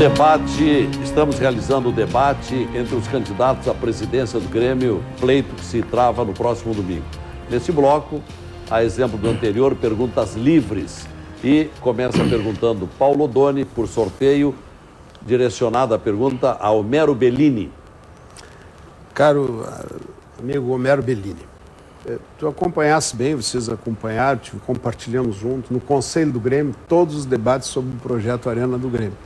debate, estamos realizando o debate entre os candidatos à presidência do Grêmio, pleito que se trava no próximo domingo. Nesse bloco, a exemplo do anterior, perguntas livres. E começa perguntando Paulo Odoni, por sorteio, direcionada a pergunta a Homero Bellini. Caro amigo Homero Bellini, tu acompanhasse bem, vocês acompanharam, compartilhamos juntos, no Conselho do Grêmio, todos os debates sobre o projeto Arena do Grêmio.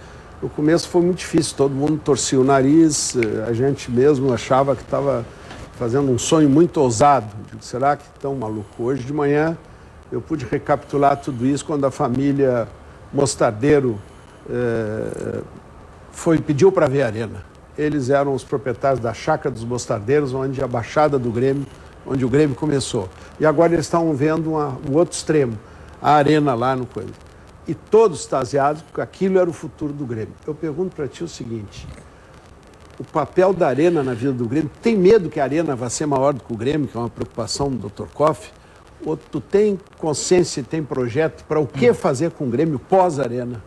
No começo foi muito difícil, todo mundo torcia o nariz, a gente mesmo achava que estava fazendo um sonho muito ousado. Digo, será que estão malucos? Hoje de manhã eu pude recapitular tudo isso quando a família Mostardeiro pediu para ver a Arena. Eles eram os proprietários da Chácara dos Mostardeiros, onde a Baixada do Grêmio, onde o Grêmio começou. E agora eles estão vendo o outro extremo, a Arena lá no coisa. E todos extasiados, porque aquilo era o futuro do Grêmio. Eu pergunto para ti o seguinte, o papel da Arena na vida do Grêmio, tem medo que a Arena vá ser maior do que o Grêmio, que é uma preocupação do Dr. Koff? Ou tu tem consciência e tem projeto para o que fazer com o Grêmio pós-Arena?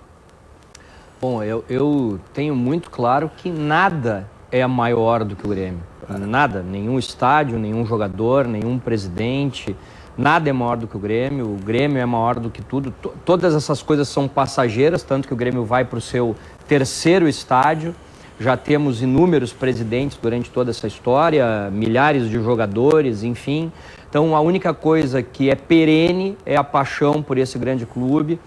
Bom, eu tenho muito claro que nada é maior do que o Grêmio. Nada, nenhum estádio, nenhum jogador, nenhum presidente, nada é maior do que o Grêmio é maior do que tudo. Todas essas coisas são passageiras, tanto que o Grêmio vai para o seu terceiro estádio. Já temos inúmeros presidentes durante toda essa história, milhares de jogadores, enfim. Então a única coisa que é perene é a paixão por esse grande clube,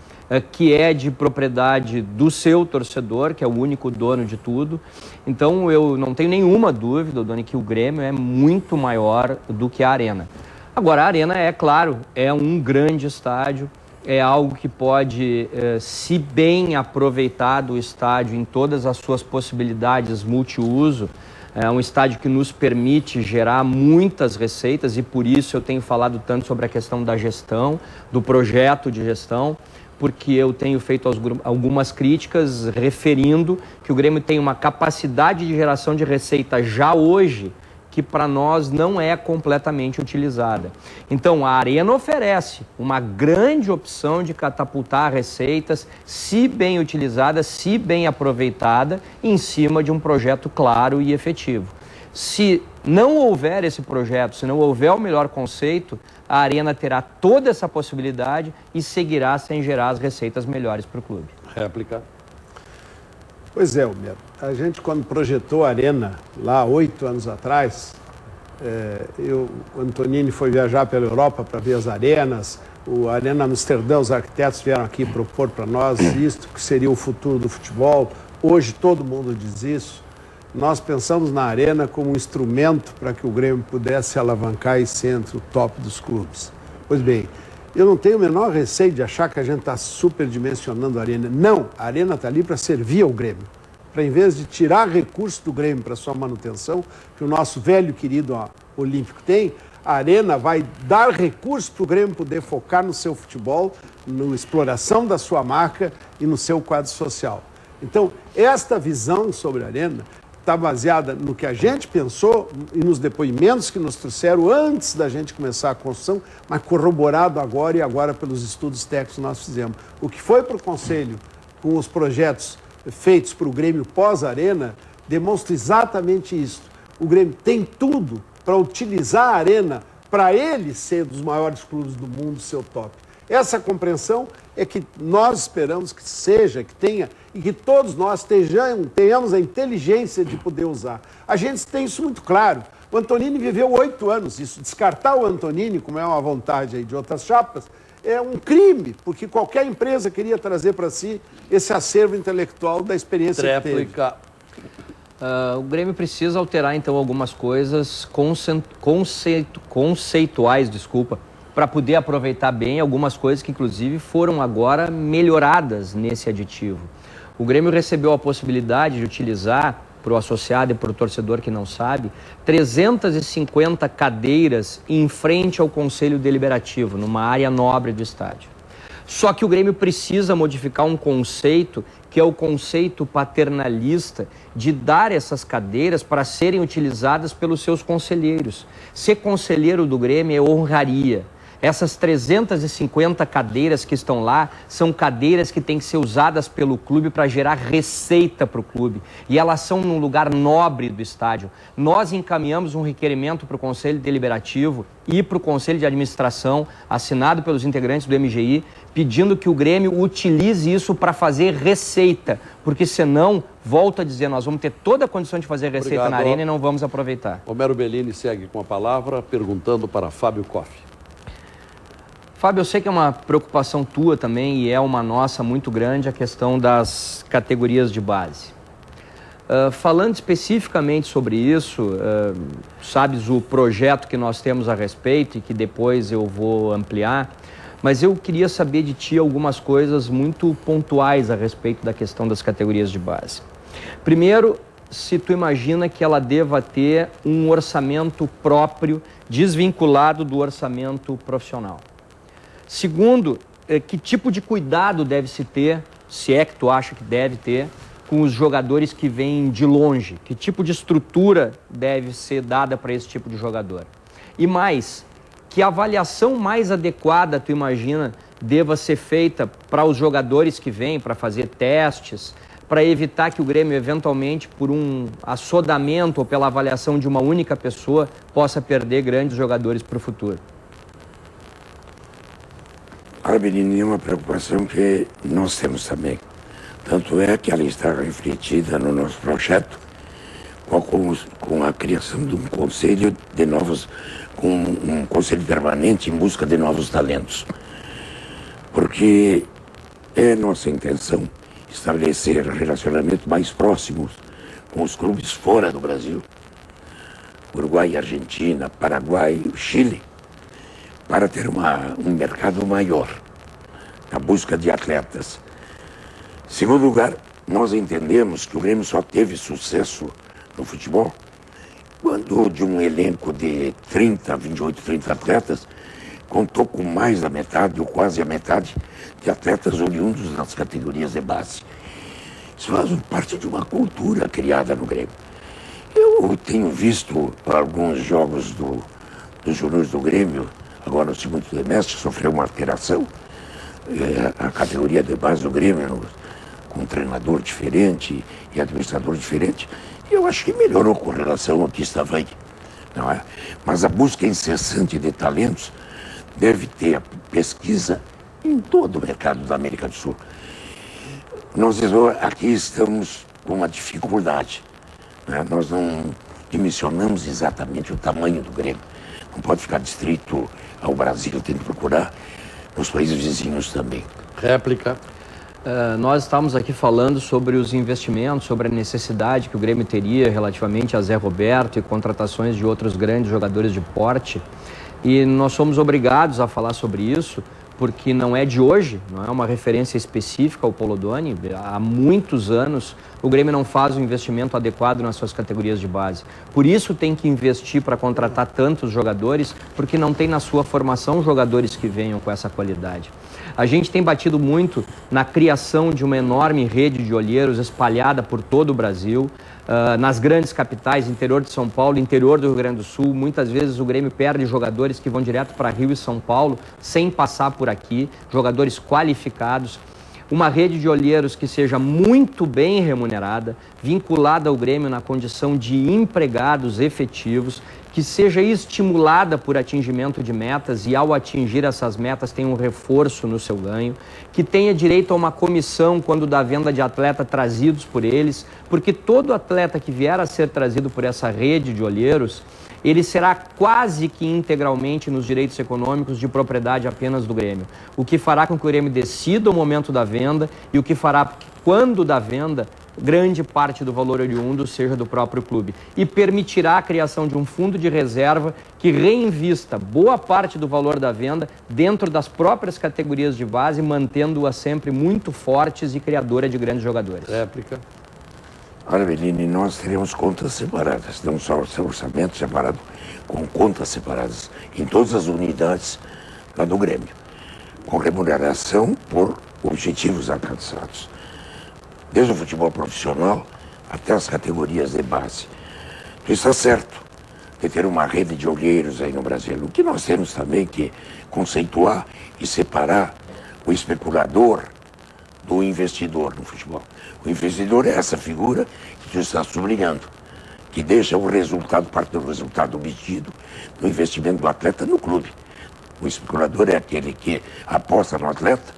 que é de propriedade do seu torcedor, que é o único dono de tudo. Então eu não tenho nenhuma dúvida, Doni, que o Grêmio é muito maior do que a Arena. Agora, a Arena, é claro, é um grande estádio, é algo que pode, se bem aproveitado o estádio em todas as suas possibilidades multiuso, é um estádio que nos permite gerar muitas receitas e por isso eu tenho falado tanto sobre a questão da gestão, do projeto de gestão, porque eu tenho feito algumas críticas referindo que o Grêmio tem uma capacidade de geração de receita já hoje que para nós não é completamente utilizada. Então a Arena oferece uma grande opção de catapultar receitas, se bem utilizada, se bem aproveitada, em cima de um projeto claro e efetivo. Se não houver esse projeto, se não houver o melhor conceito, a Arena terá toda essa possibilidade e seguirá sem gerar as receitas melhores para o clube. Réplica. Pois é, Homero. A gente, quando projetou a Arena, lá 8 anos atrás, o Antonini foi viajar pela Europa para ver as arenas, a Arena Amsterdã, os arquitetos vieram aqui propor para nós isto, que seria o futuro do futebol. Hoje todo mundo diz isso. Nós pensamos na Arena como um instrumento para que o Grêmio pudesse alavancar e ser entre o top dos clubes. Pois bem, eu não tenho o menor receio de achar que a gente está superdimensionando a Arena. Não, a Arena está ali para servir ao Grêmio. Para, em vez de tirar recursos do Grêmio para sua manutenção, que o nosso velho querido Olímpico tem, a Arena vai dar recursos para o Grêmio poder focar no seu futebol, na exploração da sua marca e no seu quadro social. Então, esta visão sobre a Arena está baseada no que a gente pensou e nos depoimentos que nos trouxeram antes da gente começar a construção, mas corroborado agora e agora pelos estudos técnicos que nós fizemos. O que foi para o Conselho com os projetos feitos para o Grêmio pós-Arena demonstra exatamente isso. O Grêmio tem tudo para utilizar a Arena para ele ser dos maiores clubes do mundo, seu top. Essa compreensão é que nós esperamos que seja, que tenha, e que todos nós tenhamos a inteligência de poder usar. A gente tem isso muito claro. O Antonini viveu 8 anos. Isso, descartar o Antonini, como é uma vontade aí de outras chapas, é um crime, porque qualquer empresa queria trazer para si esse acervo intelectual da experiência Réplica. que teve. O Grêmio precisa alterar, então, algumas coisas conceituais, para poder aproveitar bem algumas coisas que, inclusive, foram agora melhoradas nesse aditivo. O Grêmio recebeu a possibilidade de utilizar, para o associado e para o torcedor que não sabe, 350 cadeiras em frente ao Conselho Deliberativo, numa área nobre do estádio. Só que o Grêmio precisa modificar um conceito, que é o conceito paternalista, de dar essas cadeiras para serem utilizadas pelos seus conselheiros. Ser conselheiro do Grêmio é honraria. Essas 350 cadeiras que estão lá são cadeiras que têm que ser usadas pelo clube para gerar receita para o clube. E elas são num lugar nobre do estádio. Nós encaminhamos um requerimento para o Conselho Deliberativo e para o Conselho de Administração, assinado pelos integrantes do MGI, pedindo que o Grêmio utilize isso para fazer receita. Porque senão, volto a dizer, nós vamos ter toda a condição de fazer receita Obrigado. na arena e não vamos aproveitar. Homero Bellini segue com a palavra, perguntando para Fábio Koff. Fábio, eu sei que é uma preocupação tua também e é uma nossa muito grande a questão das categorias de base. Falando especificamente sobre isso, sabes o projeto que nós temos a respeito e que depois eu vou ampliar, mas eu queria saber de ti algumas coisas muito pontuais a respeito da questão das categorias de base. Primeiro, se tu imagina que ela deva ter um orçamento próprio, desvinculado do orçamento profissional. Segundo, que tipo de cuidado deve se ter, se é que tu acha que deve ter, com os jogadores que vêm de longe? Que tipo de estrutura deve ser dada para esse tipo de jogador? E mais, que avaliação mais adequada, tu imagina, deva ser feita para os jogadores que vêm, para fazer testes, para evitar que o Grêmio, eventualmente, por um assodamento ou pela avaliação de uma única pessoa, possa perder grandes jogadores para o futuro? Olha, Bellini, é uma preocupação que nós temos também. Tanto é que ela está refletida no nosso projeto com a criação de um conselho de novos, com um conselho permanente em busca de novos talentos. Porque é nossa intenção estabelecer relacionamentos mais próximos com os clubes fora do Brasil, Uruguai, Argentina, Paraguai, Chile, para ter um mercado maior na busca de atletas. Segundo lugar, nós entendemos que o Grêmio só teve sucesso no futebol quando de um elenco de 30 atletas, contou com mais da metade, ou quase a metade, de atletas oriundos das categorias de base. Isso faz parte de uma cultura criada no Grêmio. Eu tenho visto alguns jogos dos juniores do Grêmio, agora no segundo semestre, sofreu uma alteração. A categoria de base do Grêmio, com um treinador diferente e administrador diferente, e eu acho que melhorou com relação ao que estava aí. Não é? Mas a busca incessante de talentos deve ter a pesquisa em todo o mercado da América do Sul. Nós aqui estamos com uma dificuldade. Né? Nós não dimensionamos exatamente o tamanho do Grêmio. Não pode ficar distrito ao Brasil, tem que procurar nos países vizinhos também. Réplica. Nós estamos aqui falando sobre os investimentos, sobre a necessidade que o Grêmio teria relativamente a Zé Roberto e contratações de outros grandes jogadores de porte. E nós somos obrigados a falar sobre isso, porque não é de hoje, não é uma referência específica ao Polodoni. Há muitos anos o Grêmio não faz um investimento adequado nas suas categorias de base. Por isso tem que investir para contratar tantos jogadores, porque não tem na sua formação jogadores que venham com essa qualidade. A gente tem batido muito na criação de uma enorme rede de olheiros espalhada por todo o Brasil, nas grandes capitais, interior de São Paulo, interior do Rio Grande do Sul. Muitas vezes o Grêmio perde jogadores que vão direto para Rio e São Paulo, sem passar por aqui, jogadores qualificados. Uma rede de olheiros que seja muito bem remunerada, vinculada ao Grêmio na condição de empregados efetivos, que seja estimulada por atingimento de metas e, ao atingir essas metas, tenha um reforço no seu ganho, que tenha direito a uma comissão quando da venda de atleta trazidos por eles, porque todo atleta que vier a ser trazido por essa rede de olheiros, ele será quase que integralmente nos direitos econômicos de propriedade apenas do Grêmio, o que fará com que o Grêmio decida o momento da venda e o que fará que, quando da venda, grande parte do valor oriundo seja do próprio clube, e permitirá a criação de um fundo de reserva que reinvista boa parte do valor da venda dentro das próprias categorias de base, mantendo-as sempre muito fortes e criadora de grandes jogadores. Réplica. Olha, Bellini, nós teremos contas separadas, não só orçamento separado, com contas separadas em todas as unidades lá do Grêmio, com remuneração por objetivos alcançados, desde o futebol profissional até as categorias de base. Isso está certo. de ter uma rede de olheiros aí no Brasil. O que nós temos também que conceituar e separar o especulador do investidor no futebol. O investidor é essa figura que tu está sublinhando, que deixa o resultado, parte do resultado obtido no investimento do atleta no clube. O especulador é aquele que aposta no atleta,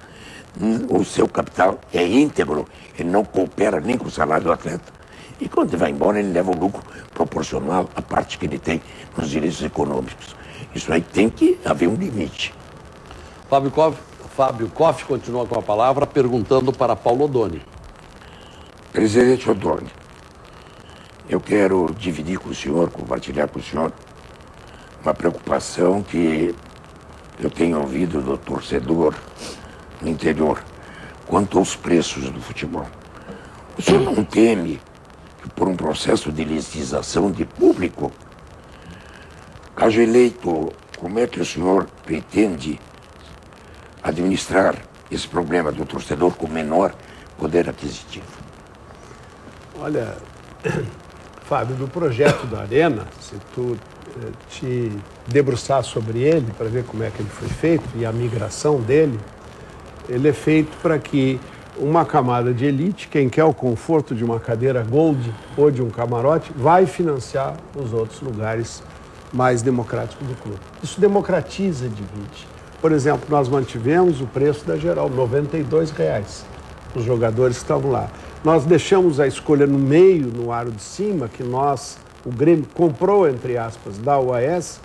o seu capital é íntegro, ele não coopera nem com o salário do atleta. E quando ele vai embora, ele leva o lucro proporcional à parte que ele tem nos direitos econômicos. Isso aí tem que haver um limite. Fábio Koff continua com a palavra, perguntando para Paulo Odoni. Presidente Odoni, eu quero dividir com o senhor, compartilhar com o senhor, uma preocupação que eu tenho ouvido do torcedor no interior, quanto aos preços do futebol. O senhor não teme que por um processo de licitação de público, caso eleito, como é que o senhor pretende administrar esse problema do torcedor com menor poder aquisitivo? Olha, Fábio, do projeto da Arena, se tu te debruçar sobre ele para ver como é que ele foi feito e a migração dele, ele é feito para que uma camada de elite, quem quer o conforto de uma cadeira Gold ou de um camarote, vai financiar os outros lugares mais democráticos do clube. Isso democratiza, divide. Por exemplo, nós mantivemos o preço da geral, R$ 92. Os jogadores estavam lá. Nós deixamos a escolha no meio, no aro de cima, que o Grêmio comprou, entre aspas, da UAS,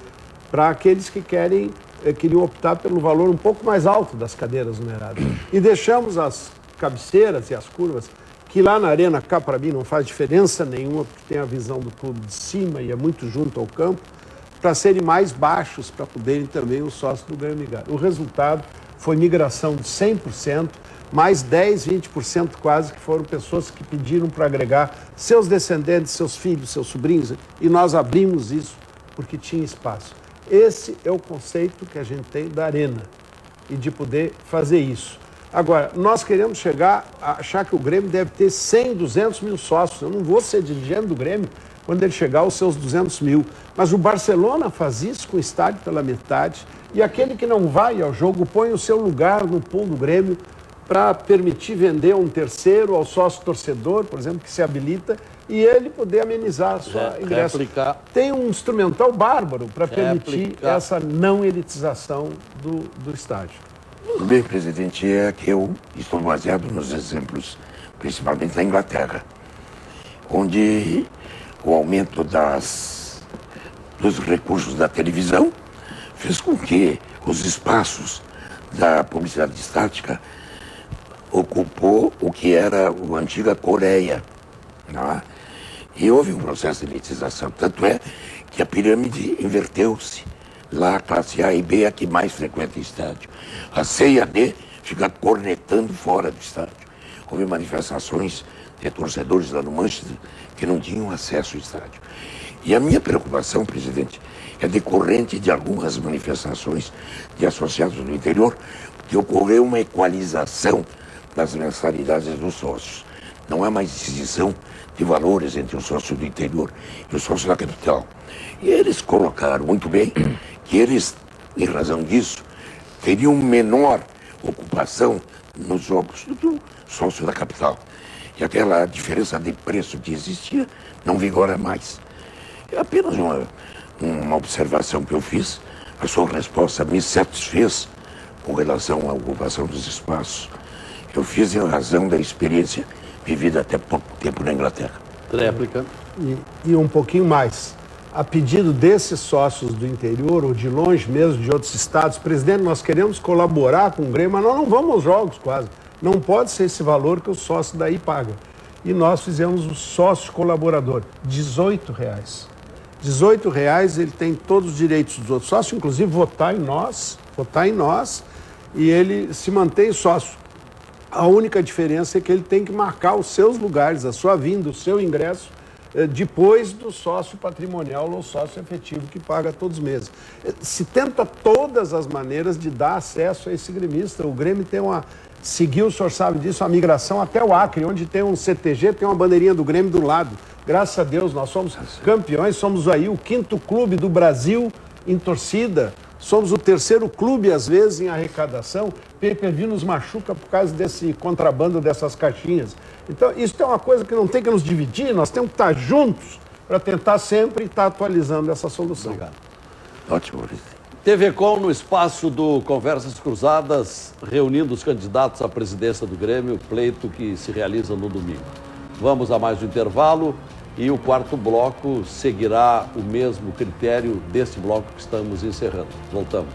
para aqueles que queriam optar pelo valor um pouco mais alto das cadeiras numeradas. E deixamos as cabeceiras e as curvas, que lá na Arena, cá para mim, não faz diferença nenhuma, porque tem a visão do clube de cima e é muito junto ao campo, para serem mais baixos, para poderem também os sócios do Grêmio migrar. O resultado foi migração de 100%, mais 10, 20% quase, que foram pessoas que pediram para agregar seus descendentes, seus filhos, seus sobrinhos, e nós abrimos isso porque tinha espaço. Esse é o conceito que a gente tem da Arena e de poder fazer isso. Agora, nós queremos chegar a achar que o Grêmio deve ter 100, 200 mil sócios. Eu não vou ser dirigente do Grêmio quando ele chegar aos seus 200 mil. Mas o Barcelona faz isso com o estádio pela metade, e aquele que não vai ao jogo põe o seu lugar no pool do Grêmio para permitir vender um terceiro ao sócio torcedor, por exemplo, que se habilita, e ele poder amenizar a sua ingresso. Tem um instrumental bárbaro para permitir essa não elitização do estádio. Tudo bem, presidente, é que eu estou baseado nos exemplos, principalmente da Inglaterra, onde o aumento dos recursos da televisão fez com que os espaços da publicidade estática ocupou o que era a antiga Coreia. Não é? E houve um processo de elitização. Tanto é que a pirâmide inverteu-se. Lá a classe A e B é a que mais frequenta o estádio. A C e a D fica cornetando fora do estádio. Houve manifestações de torcedores lá no Manchester que não tinham acesso ao estádio. E a minha preocupação, presidente, é decorrente de algumas manifestações de associados do interior, que ocorreu uma equalização das mensalidades dos sócios. Não há mais distinção de valores entre o sócio do interior e o sócio da capital. E eles colocaram muito bem que eles, em razão disso, teriam menor ocupação nos jogos do que o sócio da capital. E aquela diferença de preço que existia não vigora mais. É apenas uma observação que eu fiz. A sua resposta me satisfez com relação à ocupação dos espaços. Eu fiz em razão da experiência vivida até pouco tempo na Inglaterra. Réplica. E um pouquinho mais. A pedido desses sócios do interior ou de longe mesmo, de outros estados, presidente, nós queremos colaborar com o Grêmio, mas nós não vamos aos jogos quase. Não pode ser esse valor que o sócio daí paga. E nós fizemos o sócio colaborador, R$18. R$18, ele tem todos os direitos dos outros sócios, inclusive votar em nós, e ele se mantém sócio. A única diferença é que ele tem que marcar os seus lugares, a sua vinda, o seu ingresso, depois do sócio patrimonial ou sócio efetivo que paga todos os meses. Se tenta todas as maneiras de dar acesso a esse gremista. O Grêmio tem seguiu, o senhor sabe disso, a migração até o Acre, onde tem um CTG, tem uma bandeirinha do Grêmio do lado. Graças a Deus, nós somos campeões, somos aí o 5º clube do Brasil em torcida, somos o 3º clube, às vezes, em arrecadação. Pay-per-view nos machuca por causa desse contrabando dessas caixinhas. Então, isso é uma coisa que não tem que nos dividir, nós temos que estar juntos para tentar sempre estar atualizando essa solução. Obrigado. Ótimo, presidente. TV Com, no espaço do Conversas Cruzadas, reunindo os candidatos à presidência do Grêmio, pleito que se realiza no domingo. Vamos a mais um intervalo e o quarto bloco seguirá o mesmo critério deste bloco que estamos encerrando. Voltamos.